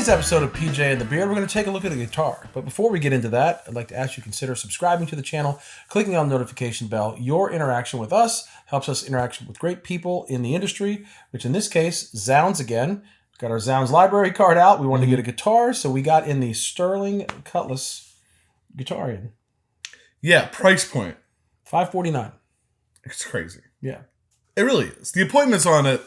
today's episode of PJ and the Beard, we're going to take a look at a guitar. But before we get into that, I'd like to ask you to consider subscribing to the channel, clicking on the notification bell. Your interaction with us helps us interact with great people in the industry, which in this case, Zzounds again. Got our Zzounds library card out. We wanted to get a guitar, so we got in the Sterling Cutlass guitar in. Yeah, price point. $549. It's crazy. Yeah. It really is. The appointments on it,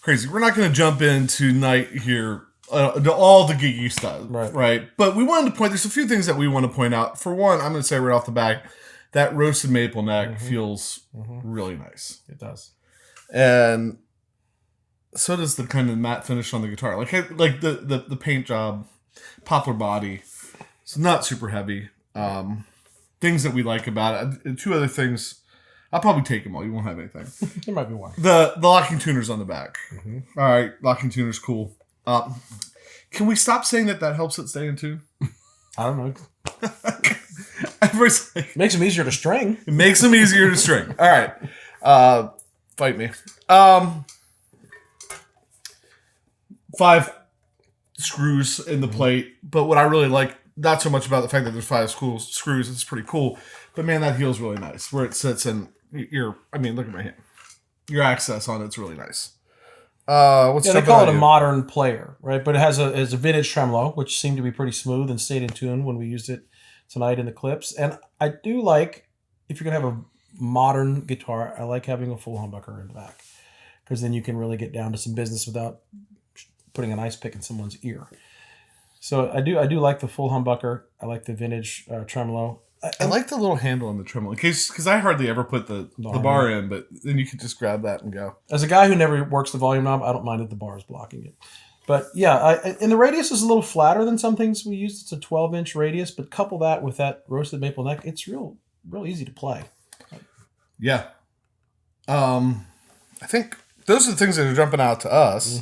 crazy. We're not going to jump in tonight here all the geeky stuff, right? But we wanted to there's a few things that we want to point out. For one, I'm going to say right off the bat, that roasted maple neck feels really nice. It does. And so does the kind of matte finish on the guitar. Like the paint job, poplar body. It's not super heavy. Things that we like about it. Two other things. I'll probably take them all. You won't have anything. There might be one. The locking tuner's on the back. All right, locking tuner's cool. Can we stop saying that helps it stay in tune? I don't know. It makes them easier to string. It makes them easier to string. All right. Fight me. 5 screws in the plate. But what I really like, not so much about the fact that there's 5 screws, it's pretty cool. But man, that feels really nice. Where it sits and look at my hand. Your access on it's really nice. They call it a modern player, right? But it has a vintage tremolo, which seemed to be pretty smooth and stayed in tune when we used it tonight in the clips. And I do like, if you're going to have a modern guitar, I like having a full humbucker in the back. Because then you can really get down to some business without putting an ice pick in someone's ear. So I do like the full humbucker. I like the vintage tremolo. I like the little handle on the tremolo, because I hardly ever put the bar in, but then you can just grab that and go. As a guy who never works the volume knob, I don't mind if the bar is blocking it. But yeah, and the radius is a little flatter than some things we use. It's a 12-inch radius, but couple that with that roasted maple neck, it's real easy to play. Yeah. I think those are the things that are jumping out to us.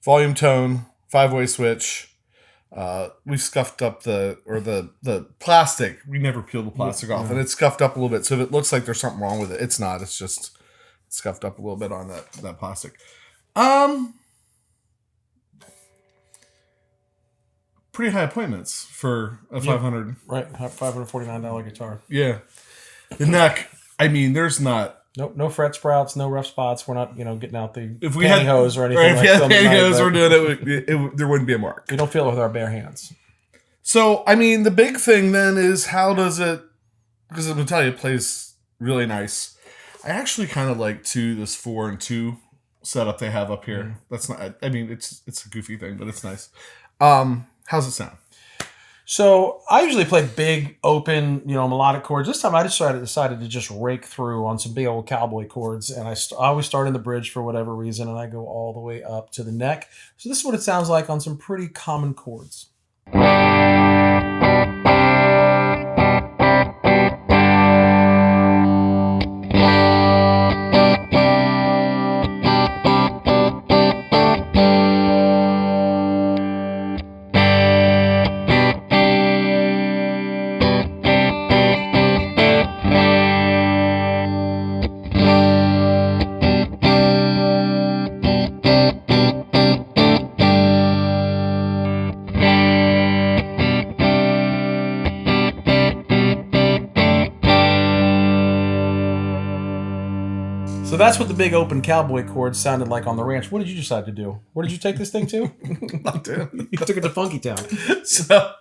Volume tone, 5-way switch. We scuffed up the plastic. We never peeled the plastic off, and it's scuffed up a little bit. So if it looks like there's something wrong with it, it's not. It's just scuffed up a little bit on that plastic. Pretty high appointments for a 500. Right, $549 guitar. Yeah, the neck. There's not. Nope, no fret sprouts, no rough spots. We're not, getting out the pantyhose or anything. Right, if we had pantyhose, we're doing it. There wouldn't be a mark. We don't feel it with our bare hands. So, the big thing then is how does it? Because I'm gonna tell you, it plays really nice. I actually kind of like this 4 and 2 setup they have up here. That's not. It's a goofy thing, but it's nice. How's it sound? So I usually play big, open, melodic chords. This time I decided to just rake through on some big old cowboy chords, and I always start in the bridge for whatever reason, and I go all the way up to the neck. So this is what it sounds like on some pretty common chords. So that's what the big open cowboy chords sounded like on the ranch. What did you decide to do? Where did you take this thing to? You took it to Funky Town. So,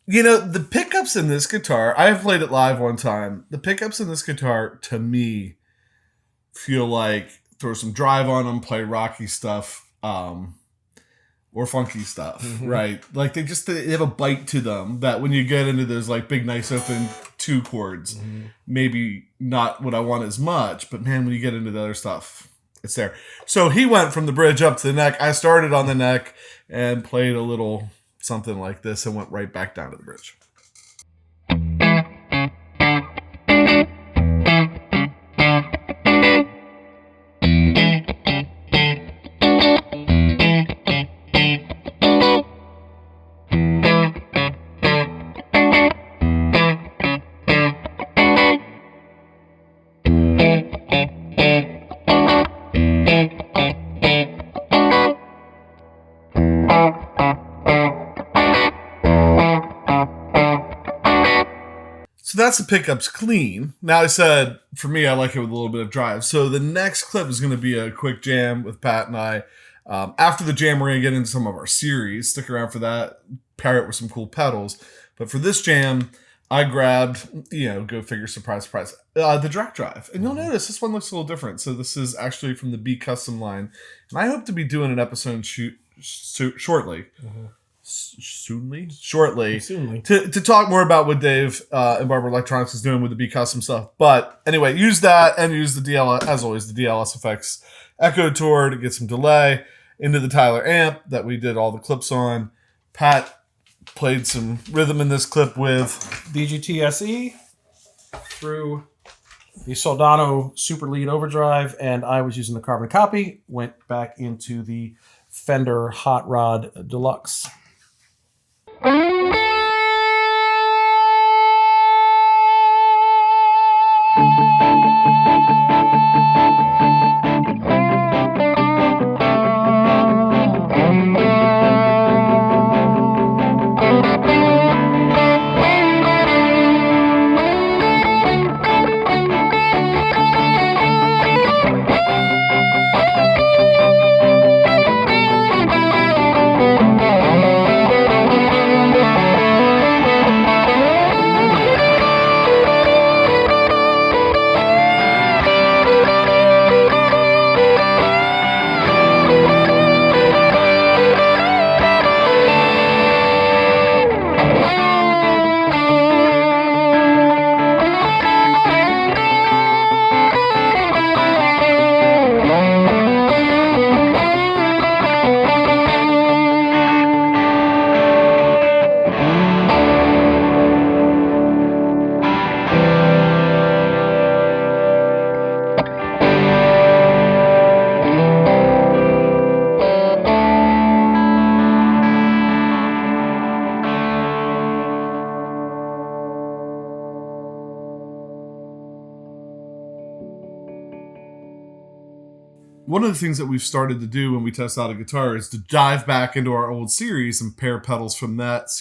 the pickups in this guitar, I have played it live one time. The pickups in this guitar, to me, feel like throw some drive on them, play rocky stuff, or funky stuff, right? Like they have a bite to them that when you get into those like big, nice open 2 chords, maybe not what I want as much, but man, when you get into the other stuff, it's there. So he went from the bridge up to the neck. I started on the neck and played a little something like this and went right back down to the bridge. So that's the pickups clean. Now I said, for me, I like it with a little bit of drive. So the next clip is going to be a quick jam with Pat and I. After the jam, we're going to get into some of our series. Stick around for that. Pair it with some cool pedals. But for this jam, I grabbed, go figure, surprise, surprise, the direct drive. And you'll notice this one looks a little different. So this is actually from the B Custom line. And I hope to be doing an episode shortly. Shortly to talk more about what Dave and Barber Electronics is doing with the B Custom stuff. But anyway, use that and use the DLS, as always, the DLS Effects Echo Tour to get some delay into the Tyler amp that we did all the clips on. Pat played some rhythm in this clip with DGT SE through the Soldano Super Lead Overdrive, and I was using the carbon copy. Went back into the Fender Hot Rod Deluxe. One of the things that we've started to do when we test out a guitar is to dive back into our old series and pair pedals from those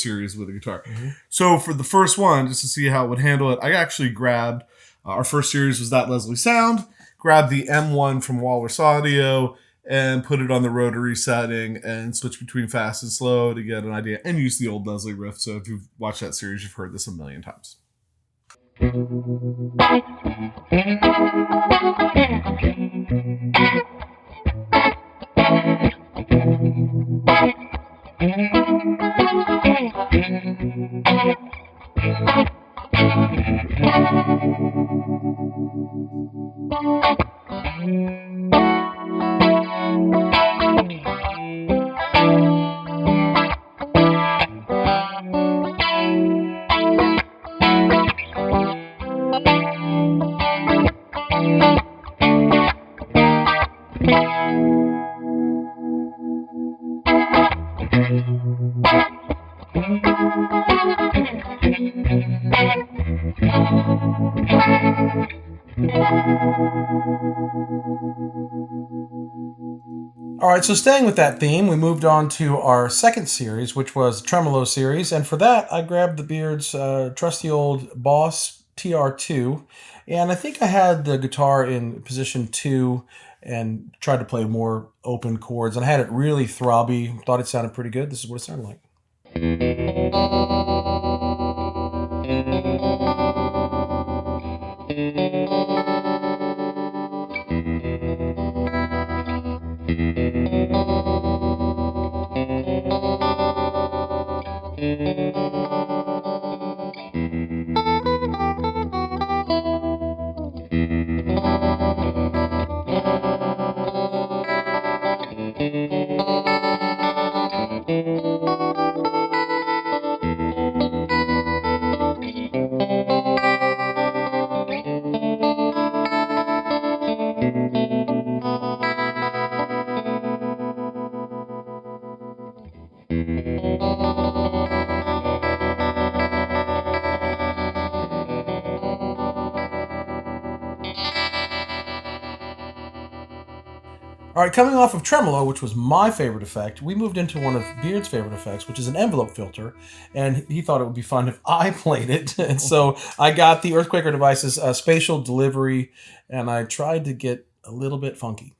series with a guitar. Mm-hmm. So for the first one, just to see how it would handle it, I actually grabbed, our first series was that Leslie Sound, grabbed the M1 from Walrus Audio and put it on the rotary setting and switch between fast and slow to get an idea, and use the old Leslie riff. So if you've watched that series, you've heard this a million times. All right, so staying with that theme, we moved on to our second series, which was Tremolo Series. And for that, I grabbed the Beard's trusty old Boss TR2. And I think I had the guitar in position 2 and tried to play more open chords. And I had it really throbby. Thought it sounded pretty good. This is what it sounded like. All right, coming off of Tremolo, which was my favorite effect, we moved into one of Beard's favorite effects, which is an envelope filter, and he thought it would be fun if I played it. And so I got the Earthquaker Devices Spatial Delivery, and I tried to get a little bit funky.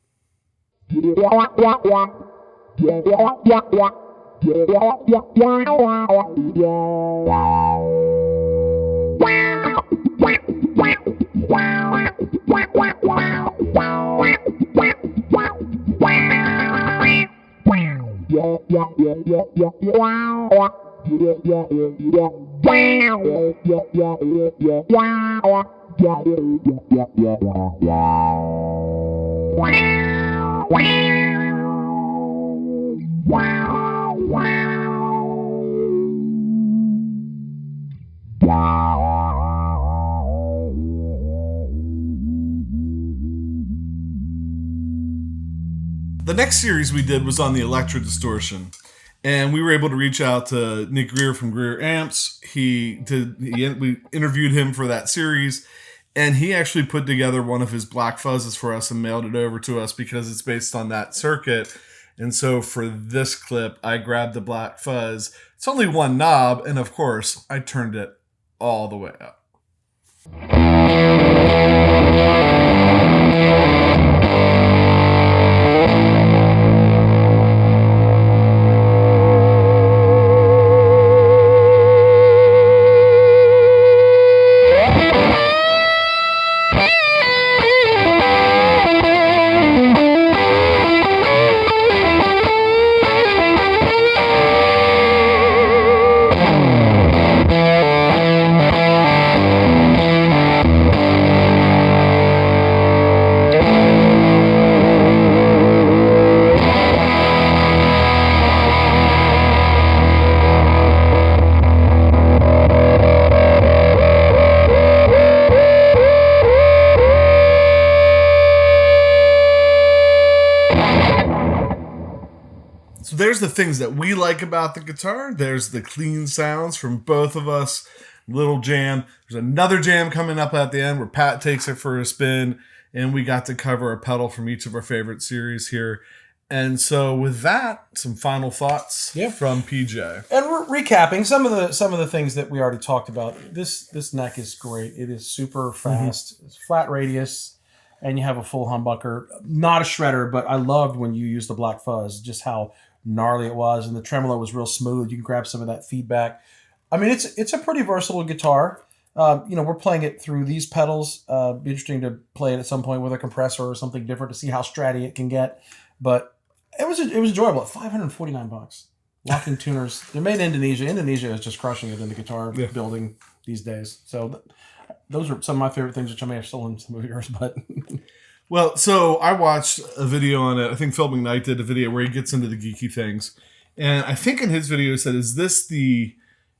The next series we did was on the Electra distortion, and we were able to reach out to Nick Greer from Greer Amps. We interviewed him for that series, and he actually put together one of his Black Fuzzes for us and mailed it over to us because it's based on that circuit. And so for this clip, I grabbed the Black Fuzz. It's only one knob, and of course, I turned it all the way up. There's the things that we like about the guitar. There's the clean sounds from both of us. Little jam. There's another jam coming up at the end where Pat takes it for a spin, and we got to cover a pedal from each of our favorite series here. And so with that, some final thoughts from PJ. And we're recapping some of the things that we already talked about. This neck is great. It is super fast. It's flat radius, and you have a full humbucker. Not a shredder, but I loved when you used the Black Fuzz, just how gnarly it was, and the tremolo was real smooth. You can grab some of that feedback. I mean, it's a pretty versatile guitar. We're playing it through these pedals. Be interesting to play it at some point with a compressor or something different to see how stratty it can get. But it was enjoyable. At $549, locking tuners. They're made in Indonesia. Indonesia is just crushing it in the guitar building these days. So those are some of my favorite things, which I may have stolen some of yours, but. Well, so I watched a video on it. I think Phil McKnight did a video where he gets into the geeky things. And I think in his video he said, is this the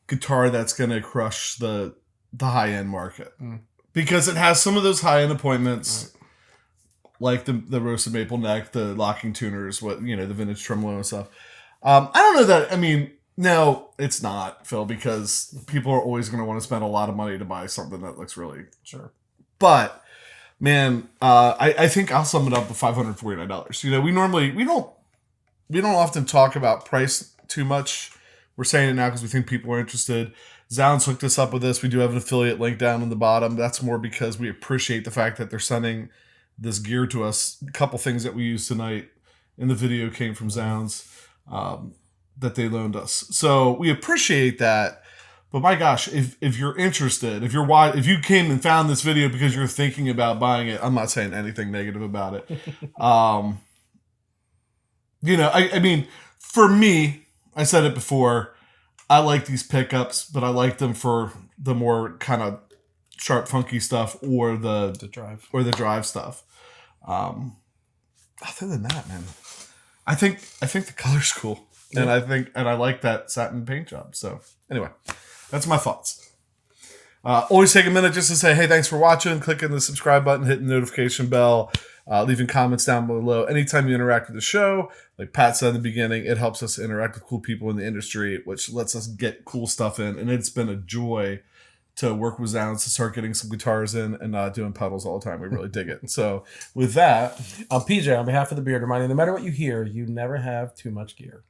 guitar that's going to crush the high-end market? Because it has some of those high-end appointments, like the roasted maple neck, the locking tuners, the vintage tremolo and stuff. I don't know that, no, it's not, Phil, because people are always going to want to spend a lot of money to buy something that looks really... Sure. But... Man, I think I'll sum it up with $549. We don't often talk about price too much. We're saying it now because we think people are interested. Zzounds hooked us up with this. We do have an affiliate link down in the bottom. That's more because we appreciate the fact that they're sending this gear to us. A couple things that we used tonight in the video came from Zzounds that they loaned us. So we appreciate that. But my gosh, if you're interested, if you came and found this video because you're thinking about buying it, I'm not saying anything negative about it. For me, I said it before, I like these pickups, but I like them for the more kind of sharp, funky stuff or the drive stuff. Other than that, man, I think the color's cool, and I like that satin paint job. So anyway. That's my thoughts. Always take a minute just to say, hey, thanks for watching. Clicking the subscribe button, hitting the notification bell, leaving comments down below. Anytime you interact with the show, like Pat said in the beginning, it helps us interact with cool people in the industry, which lets us get cool stuff in. And it's been a joy to work with Zzounds to start getting some guitars in and not doing pedals all the time. We really dig it. So with that, PJ, on behalf of the Beard, reminding you, no matter what you hear, you never have too much gear.